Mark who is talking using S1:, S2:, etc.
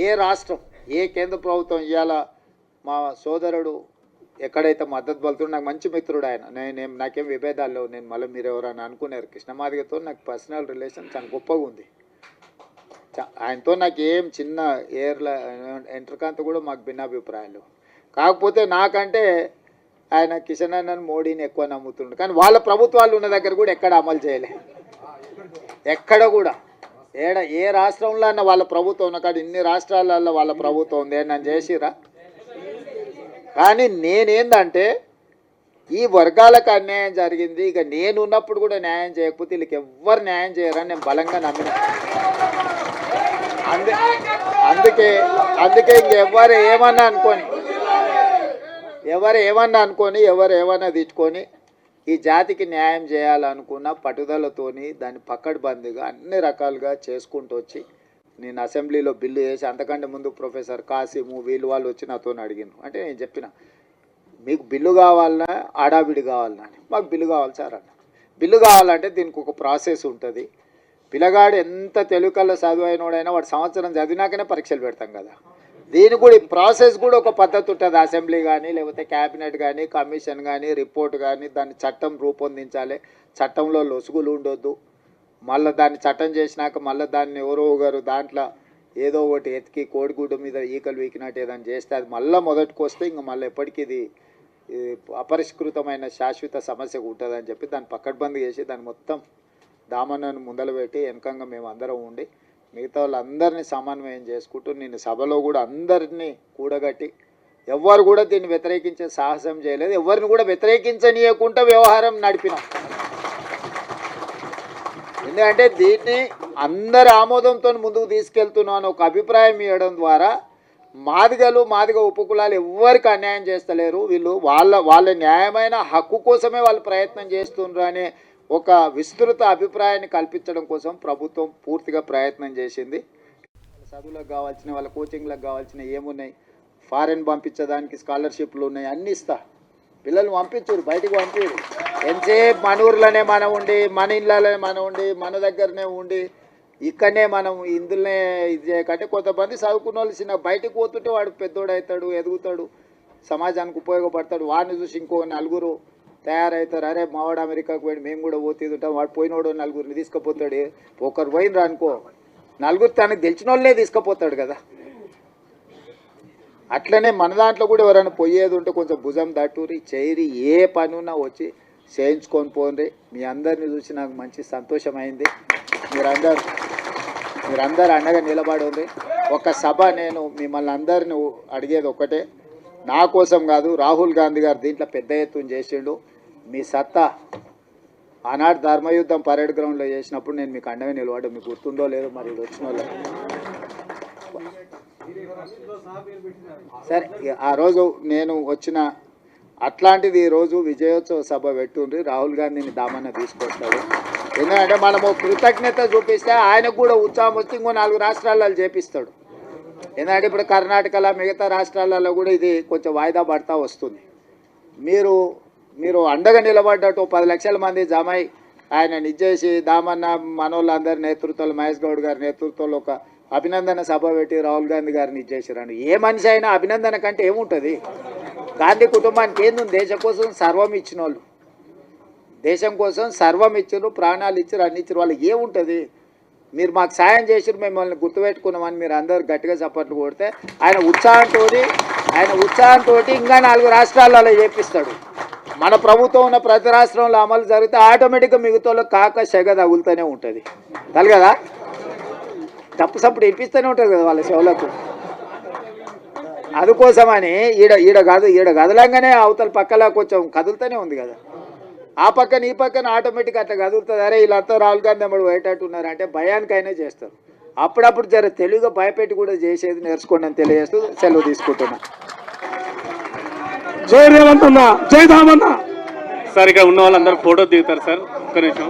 S1: ఏ రాష్ట్రం ఏ కేంద్ర ప్రభుత్వం ఇవాళ మా సోదరుడు ఎక్కడైతే మద్దతు పలుకుతాడో, నాకు మంచి మిత్రుడు ఆయన, నాకేం విభేదాలు లేవు. నేను మళ్ళీ మీరు ఎవరైనా అనుకున్నారు, కృష్ణమాదిగతో నాకు పర్సనల్ రిలేషన్ చాలా గొప్పగా ఉంది. ఆయనతో నాకు ఏం చిన్న ఎంట్రకాంత కూడా మాకు భిన్నాభిప్రాయాలు. కాకపోతే నాకంటే ఆయన కిషన్ అన్నను మోడీని ఎక్కువ నమ్ముతుండు. కానీ వాళ్ళ ప్రభుత్వాలు ఉన్న దగ్గర కూడా ఎక్కడ అమలు చేయలే, ఎక్కడ కూడా ఏ రాష్ట్రంలో అన్న వాళ్ళ ప్రభుత్వం ఉన్న కాదు. ఇన్ని రాష్ట్రాలలో వాళ్ళ ప్రభుత్వం ఉంది, నన్ను చేసిరా. కానీ నేనేందంటే ఈ వర్గాలకు అన్యాయం జరిగింది, ఇక నేను ఉన్నప్పుడు కూడా న్యాయం చేయకపోతే వీళ్ళకి ఎవ్వరు న్యాయం చేయరని నేను బలంగా నమ్మిన. అందుకే ఇంకెవ్వరు ఏమన్నా అనుకొని ఎవరు ఏమన్నా తిట్టుకొని ఈ జాతికి న్యాయం చేయాలనుకున్న పట్టుదలతోని దాన్ని పక్కడబందిగా అన్ని రకాలుగా చేసుకుంటూ వచ్చి నేను అసెంబ్లీలో బిల్లు చేసి, అంతకంటే ముందు ప్రొఫెసర్ కాసిము వాళ్ళు వచ్చి నాతో అడిగినారు. అంటే నేను చెప్పిన, మీకు బిల్లు కావాలన్నా ఆడాబిడి కావాలన్నా అని. మాకు బిల్లు కావాలి సార్ అన్న. బిల్లు కావాలంటే దీనికి ఒక ప్రాసెస్ ఉంటుంది. పిల్లగాడు ఎంత తెలుగుకల్లా చదువైనోడైనా వాడు సంవత్సరం చదివినాకనే పరీక్షలు పెడతాం కదా. దీనికి కూడా ప్రాసెస్ కూడా ఒక పద్ధతి ఉంటుంది. అసెంబ్లీ కానీ లేకపోతే క్యాబినెట్ కానీ కమిషన్ కానీ రిపోర్ట్ కానీ దాన్ని చట్టం రూపొందించాలి. చట్టంలో లొసుగులు ఉండొద్దు. మళ్ళీ దాన్ని చట్టం చేసినాక మళ్ళీ దాన్ని ఎవరో ఒకరు దాంట్లో ఏదో ఒకటి ఎతికి కోడిగుడ్డు మీద ఈకలు వీకినట్టు ఏదైనా చేస్తే అది మళ్ళీ మొదటికి వస్తే ఇంక మళ్ళీ ఎప్పటికీ ఇది అపరిష్కృతమైన శాశ్వత సమస్య ఉంటుందని చెప్పి దాన్ని పక్కడ్బందీ చేసి దాన్ని మొత్తం దామన్నను ముందలు పెట్టి వెనకంగా మేము అందరం ఉండి మిగతా వాళ్ళందరినీ సమన్వయం చేసుకుంటూ నేను సభలో కూడా అందరినీ కూడగట్టి ఎవ్వరు కూడా దీన్ని వ్యతిరేకించే సాహసం చేయలేదు. ఎవరిని కూడా వ్యతిరేకించనీయకుండా వ్యవహారం నడిపినాం. ఎందుకంటే దీన్ని అందరి ఆమోదంతో ముందుకు తీసుకెళ్తున్నాను ఒక అభిప్రాయం ఇవ్వడం ద్వారా మాదిగ ఉపకులాలు ఎవ్వరికి అన్యాయం చేస్తలేరు. వీళ్ళు వాళ్ళ న్యాయమైన హక్కు కోసమే వాళ్ళు ప్రయత్నం చేస్తున్నారు అనే ఒక విస్తృత అభిప్రాయాన్ని కల్పించడం కోసం ప్రభుత్వం పూర్తిగా ప్రయత్నం చేసింది. చదువులకు కావాల్సిన వాళ్ళ కోచింగ్లకు కావాల్సిన ఏమున్నాయి, ఫారెన్ పంపించడానికి స్కాలర్షిప్లు ఉన్నాయి, అన్నీ ఇస్తా. పిల్లలు పంపించారు, బయటకు పంపించారు. ఎంతసేపు మన ఊర్లోనే మనం ఉండి, మన ఇళ్ళలోనే మనం ఉండి, మన దగ్గరనే ఉండి, ఇక్కడనే మనం ఇందులోనే ఇది చేయకంటే కొంతమంది చదువుకున్న వాళ్ళు చిన్న బయటకు పోతుంటే వాడు పెద్దోడు అవుతాడు, ఎదుగుతాడు, సమాజానికి ఉపయోగపడతాడు. వాడిని చూసి ఇంకో నలుగురు తయారవుతారు. అరే మావాడు అమెరికాకు పోయి మేము కూడా పోతుంటాం, వాడు పోయినోడు నలుగురిని తీసుకుపోతాడు. ఒకరు పోయినరా అనుకో, నలుగురు తనకు తెలిసిన వాళ్ళే తీసుకుపోతాడు కదా. అట్లనే మన దాంట్లో కూడా ఎవరైనా పోయేది ఉంటే కొంచెం భుజం దట్టూరి చేయరి, ఏ పని ఉన్నా వచ్చి చేయించుకొని పోండి. మీ అందరిని చూసి నాకు మంచి సంతోషమైంది. మీరందరూ అండగా నిలబడి ఉంది. ఒక సభ నేను మిమ్మల్ని అందరిని అడిగేది ఒకటే, నా కోసం కాదు, రాహుల్ గాంధీ గారు దీంట్లో పెద్ద ఎత్తున చేసిండు. మీ సత్తా ఆనాడు ధర్మయుద్ధం పరేడ్ గ్రౌండ్లో చేసినప్పుడు నేను మీకు అండగా నిలబడ్డా. మీకు గుర్తుండో లేదో మరి ఇది వచ్చిన వాళ్ళు. సరే, ఆ రోజు నేను వచ్చిన అట్లాంటిది ఈరోజు విజయోత్సవ సభ పెట్టుండ్రి. రాహుల్ గాంధీని దామన్న తీసుకొస్తాడు. ఎందుకంటే మనము కృతజ్ఞత చూపిస్తే ఆయనకు కూడా ఉత్సాహం వచ్చి ఇంకో 4 రాష్ట్రాలలో చేపిస్తాడు. ఎందుకంటే ఇప్పుడు కర్ణాటకలో మిగతా రాష్ట్రాలలో కూడా ఇది కొంచెం వాయిదా పడతా వస్తుంది. మీరు అండగా నిలబడ్డట్టు 10 లక్షల మంది జమై ఆయన నిజేసి దామన్న మనోళ్ళందరి నేతృత్వంలో, మహేష్ గౌడ్ గారి నేతృత్వంలో ఒక అభినందన సభ పెట్టి రాహుల్ గాంధీ గారిని ఇచ్చేసారని. ఏ మనిషి అయినా అభినందన కంటే ఏముంటుంది? గాంధీ కుటుంబానికి ఏంది? దేశం కోసం సర్వం ఇచ్చిన వాళ్ళు, దేశం కోసం సర్వం ఇచ్చారు, ప్రాణాలు ఇచ్చారు, అన్ని ఇచ్చారు. వాళ్ళకి ఏముంటుంది? మీరు మాకు సాయం చేసారు, మిమ్మల్ని గుర్తుపెట్టుకున్నామని మీరు అందరు గట్టిగా చప్పట్లు కొడితే ఆయన ఉత్సాహంతో ఇంకా 4 రాష్ట్రాలలో చేపిస్తాడు. మన ప్రభుత్వం ఉన్న ప్రతి రాష్ట్రంలో అమలు జరిగితే ఆటోమేటిక్గా మిగతా కాక సెగ తగులుతూనే ఉంటుంది. తలగదా తప్పు సప్పుడు ఇప్పిస్తూనే ఉంటుంది కదా వాళ్ళ చెవులకు. అందుకోసమని ఈడ కదలంగానే అవతల పక్కలా కొంచెం కదులుతూనే ఉంది కదా. ఆ పక్కన ఈ పక్కన ఆటోమేటిక్గా అట్లా కదులుతుంది. అరే వీళ్ళంతా రాహుల్ గాంధీ అమ్మడు పోయేటట్టున్నారు అంటే భయానికైనా చేస్తారు. అప్పుడప్పుడు జర తెలుగుగా భయపెట్టి కూడా చేసేది నేర్చుకోండి అని తెలియజేస్తూ సెలవు తీసుకుంటున్నా.
S2: జై రేవంత్ అన్న, జై దామన్న. సార్ ఇక్కడ ఉన్న వాళ్ళందరూ ఫోటో దిగుతారు సార్, ఒక్క నిమిషం.